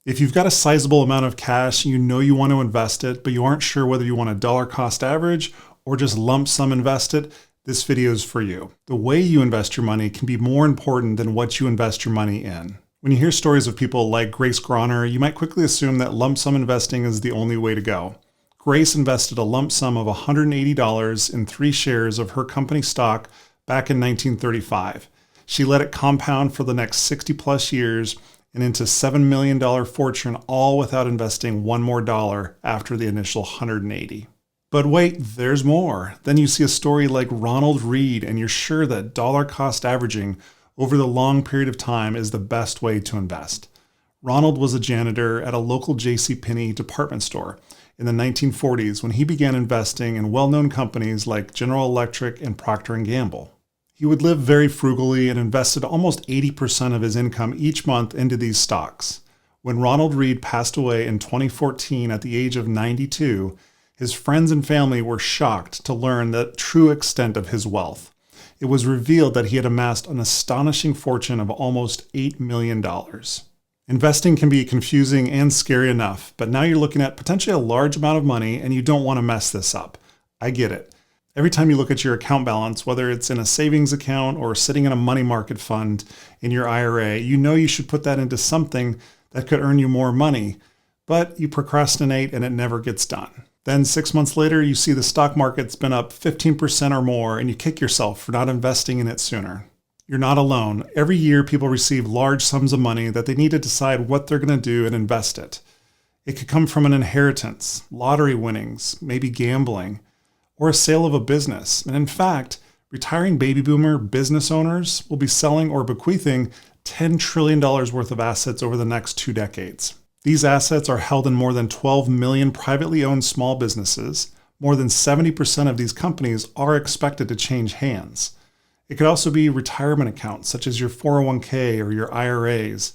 If you've got a sizable amount of cash, you know you want to invest it, but you aren't sure whether you want a dollar cost average or just lump sum invest it, this video is for you. The way you invest your money can be more important than what you invest your money in. When you hear stories of people like Grace Groner, you might quickly assume that lump sum investing is the only way to go. Grace invested a lump sum of $180 in 3 shares of her company stock back in 1935. She let it compound for the next 60 plus years and into $7 million fortune, all without investing one more dollar after the initial 180. But wait, there's more. Then you see a story like Ronald Read, and you're sure that dollar cost averaging over the long period of time is the best way to invest. Ronald was a janitor at a local JCPenney department store in the 1940s when he began investing in well-known companies like General Electric and Procter & Gamble. He would live very frugally and invested almost 80% of his income each month into these stocks. When Ronald Read passed away in 2014 at the age of 92, his friends and family were shocked to learn the true extent of his wealth. It was revealed that he had amassed an astonishing fortune of almost $8 million. Investing can be confusing and scary enough, but now you're looking at potentially a large amount of money and you don't want to mess this up. I get it. Every time you look at your account balance, whether it's in a savings account or sitting in a money market fund in your IRA, you know you should put that into something that could earn you more money, but you procrastinate and it never gets done. Then 6 months later, you see the stock market's been up 15% or more and you kick yourself for not investing in it sooner. You're not alone. Every year, people receive large sums of money that they need to decide what they're going to do and invest it. It could come from an inheritance, lottery winnings, maybe gambling, or a sale of a business. And in fact, retiring baby boomer business owners will be selling or bequeathing $10 trillion worth of assets over the next 2 decades. These assets are held in more than 12 million privately owned small businesses. More than 70% of these companies are expected to change hands. It could also be retirement accounts, such as your 401k or your IRAs,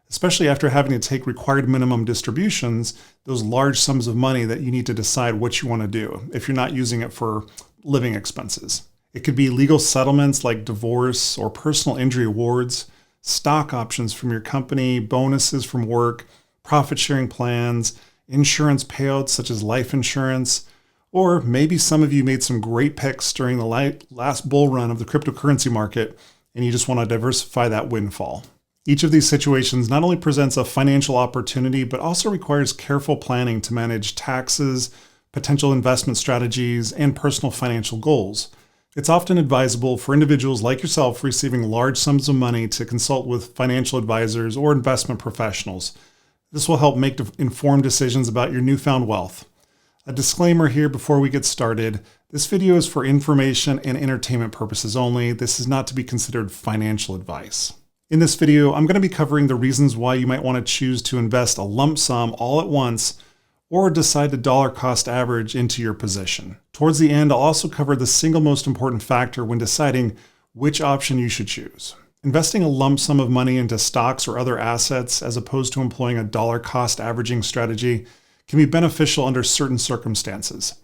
especially after having to take required minimum distributions, those large sums of money that you need to decide what you want to do if you're not using it for living expenses. It could be legal settlements like divorce or personal injury awards, stock options from your company, bonuses from work, profit sharing plans, insurance payouts such as life insurance, or maybe some of you made some great picks during the last bull run of the cryptocurrency market and you just want to diversify that windfall. Each of these situations not only presents a financial opportunity, but also requires careful planning to manage taxes, potential investment strategies, and personal financial goals. It's often advisable for individuals like yourself receiving large sums of money to consult with financial advisors or investment professionals. This will help make informed decisions about your newfound wealth. A disclaimer here before we get started. This video is for information and entertainment purposes only. This is not to be considered financial advice. In this video, I'm going to be covering the reasons why you might want to choose to invest a lump sum all at once or decide to dollar cost average into your position. Towards the end, I'll also cover the single most important factor when deciding which option you should choose. Investing a lump sum of money into stocks or other assets as opposed to employing a dollar cost averaging strategy can be beneficial under certain circumstances.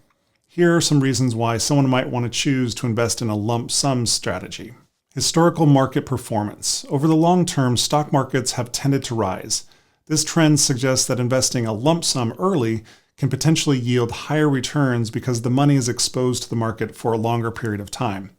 Here are some reasons why someone might want to choose to invest in a lump sum strategy. Historical market performance. Over the long term, stock markets have tended to rise. This trend suggests that investing a lump sum early can potentially yield higher returns because the money is exposed to the market for a longer period of time.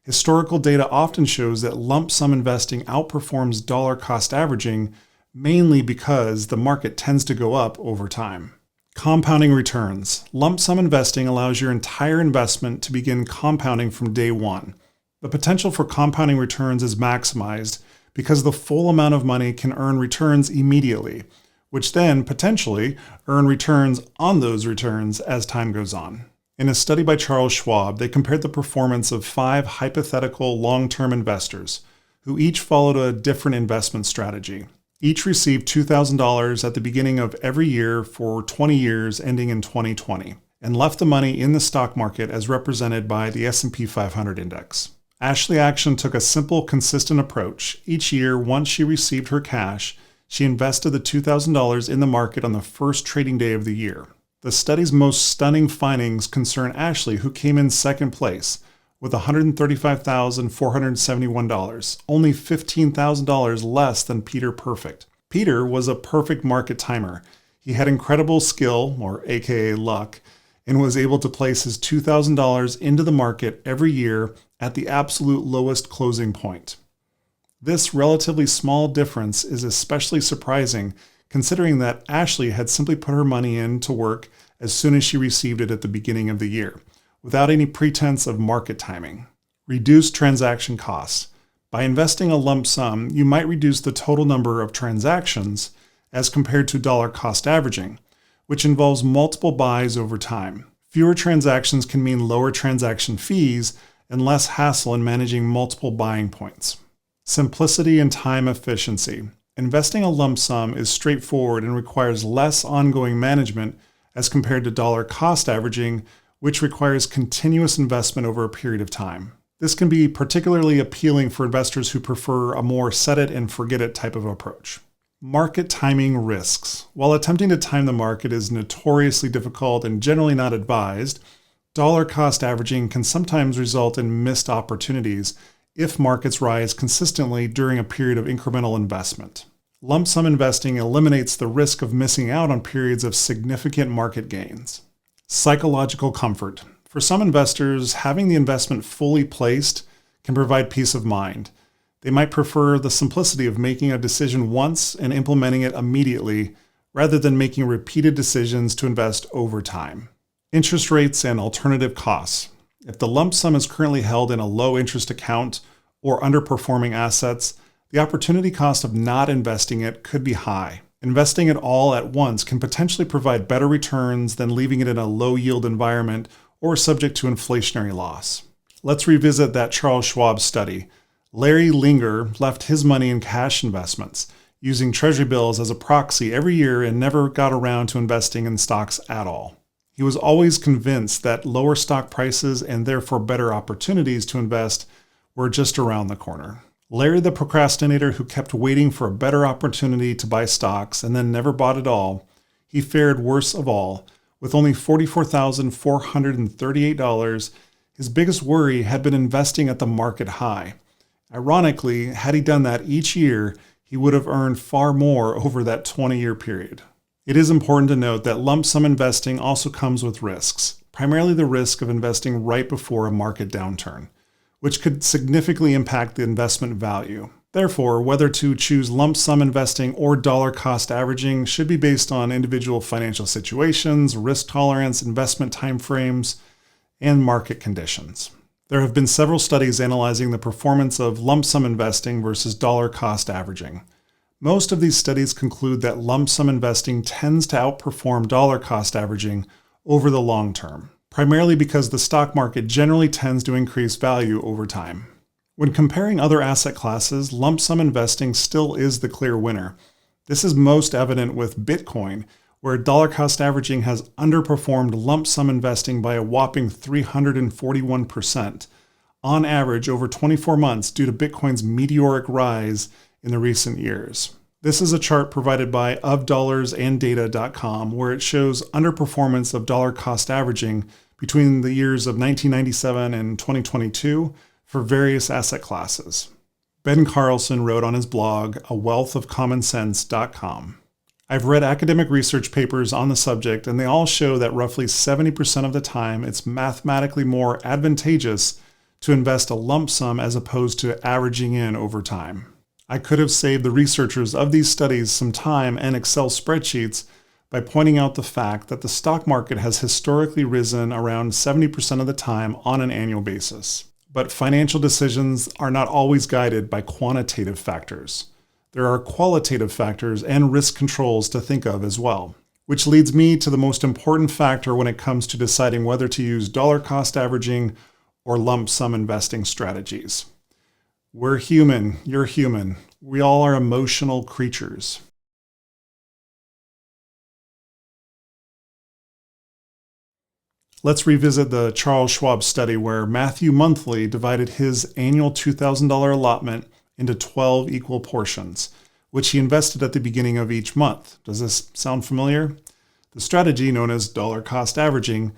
Historical data often shows that lump sum investing outperforms dollar cost averaging, mainly because the market tends to go up over time. Compounding returns. Lump sum investing allows your entire investment to begin compounding from day one. The potential for compounding returns is maximized because the full amount of money can earn returns immediately, which then potentially earn returns on those returns as time goes on. In a study by Charles Schwab, they compared the performance of 5 hypothetical long-term investors who each followed a different investment strategy. Each received $2,000 at the beginning of every year for 20 years ending in 2020 and left the money in the stock market as represented by the S&P 500 index. Ashley Action took a simple, consistent approach. Each year, once she received her cash, she invested the $2,000 in the market on the first trading day of the year. The study's most stunning findings concern Ashley, who came in second place with $135,471, only $15,000 less than Peter Perfect. Peter was a perfect market timer. He had incredible skill, or aka luck, and was able to place his $2,000 into the market every year at the absolute lowest closing point. This relatively small difference is especially surprising considering that Ashley had simply put her money in to work as soon as she received it at the beginning of the year, without any pretense of market timing. Reduce transaction costs. By investing a lump sum, you might reduce the total number of transactions as compared to dollar cost averaging, which involves multiple buys over time. Fewer transactions can mean lower transaction fees and less hassle in managing multiple buying points. Simplicity and time efficiency. Investing a lump sum is straightforward and requires less ongoing management as compared to dollar cost averaging, which requires continuous investment over a period of time. This can be particularly appealing for investors who prefer a more set it and forget it type of approach. Market timing risks. While attempting to time the market is notoriously difficult and generally not advised, dollar cost averaging can sometimes result in missed opportunities if markets rise consistently during a period of incremental investment. Lump sum investing eliminates the risk of missing out on periods of significant market gains. Psychological comfort. For some investors, having the investment fully placed can provide peace of mind. They might prefer the simplicity of making a decision once and implementing it immediately, rather than making repeated decisions to invest over time. Interest rates and alternative costs. If the lump sum is currently held in a low interest account or underperforming assets, the opportunity cost of not investing it could be high. Investing it all at once can potentially provide better returns than leaving it in a low yield environment or subject to inflationary loss. Let's revisit that Charles Schwab study. Larry Linger left his money in cash investments, using treasury bills as a proxy every year and never got around to investing in stocks at all. He was always convinced that lower stock prices and therefore better opportunities to invest were just around the corner. Larry the procrastinator who kept waiting for a better opportunity to buy stocks and then never bought at all, he fared worse of all. With only $44,438, his biggest worry had been investing at the market high. Ironically, had he done that each year, he would have earned far more over that 20-year period. It is important to note that lump sum investing also comes with risks, primarily the risk of investing right before a market downturn, which could significantly impact the investment value. Therefore, whether to choose lump sum investing or dollar cost averaging should be based on individual financial situations, risk tolerance, investment timeframes, and market conditions. There have been several studies analyzing the performance of lump sum investing versus dollar cost averaging. Most of these studies conclude that lump sum investing tends to outperform dollar cost averaging over the long term, primarily because the stock market generally tends to increase value over time. When comparing other asset classes, lump sum investing still is the clear winner. This is most evident with Bitcoin, where dollar cost averaging has underperformed lump sum investing by a whopping 341% on average over 24 months due to Bitcoin's meteoric rise in the recent years. This is a chart provided by ofdollarsanddata.com where it shows underperformance of dollar cost averaging between the years of 1997 and 2022 for various asset classes. Ben Carlson wrote on his blog, awealthofcommonsense.com. I've read academic research papers on the subject, and they all show that roughly 70% of the time it's mathematically more advantageous to invest a lump sum as opposed to averaging in over time. I could have saved the researchers of these studies some time and Excel spreadsheets by pointing out the fact that the stock market has historically risen around 70% of the time on an annual basis. But financial decisions are not always guided by quantitative factors. There are qualitative factors and risk controls to think of as well, which leads me to the most important factor when it comes to deciding whether to use dollar cost averaging or lump sum investing strategies. We're human, you're human. We all are emotional creatures. Let's revisit the Charles Schwab study where Mathew Monthly divided his annual $2,000 allotment into 12 equal portions, which he invested at the beginning of each month. Does this sound familiar? The strategy, known as dollar cost averaging,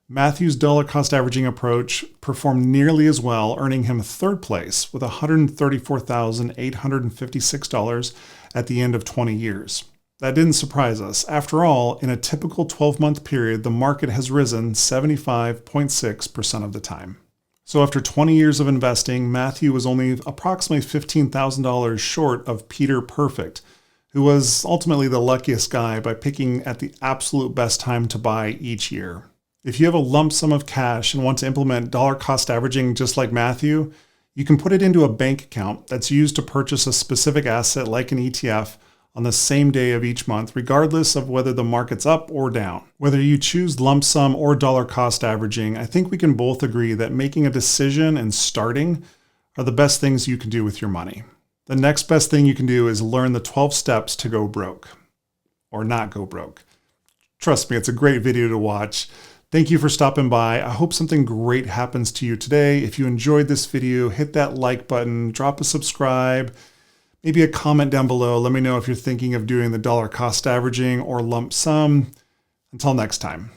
Matthew's dollar cost averaging approach performed nearly as well, earning him third place with $134,856 at the end of 20 years. That didn't surprise us. After all, in a typical 12-month period, the market has risen 75.6% of the time. So after 20 years of investing, Mathew was only approximately $15,000 short of Peter Perfect, who was ultimately the luckiest guy by picking at the absolute best time to buy each year. If you have a lump sum of cash and want to implement dollar cost averaging just like Mathew, you can put it into a bank account that's used to purchase a specific asset like an ETF on the same day of each month, regardless of whether the market's up or down. Whether you choose lump sum or dollar cost averaging, I think we can both agree that making a decision and starting are the best things you can do with your money. The next best thing you can do is learn the 12 steps to go broke, or not go broke. Trust me, it's a great video to watch. Thank you for stopping by. I hope something great happens to you today. If you enjoyed this video, hit that like button, drop a subscribe, maybe a comment down below. Let me know if you're thinking of doing the dollar cost averaging or lump sum. Until next time.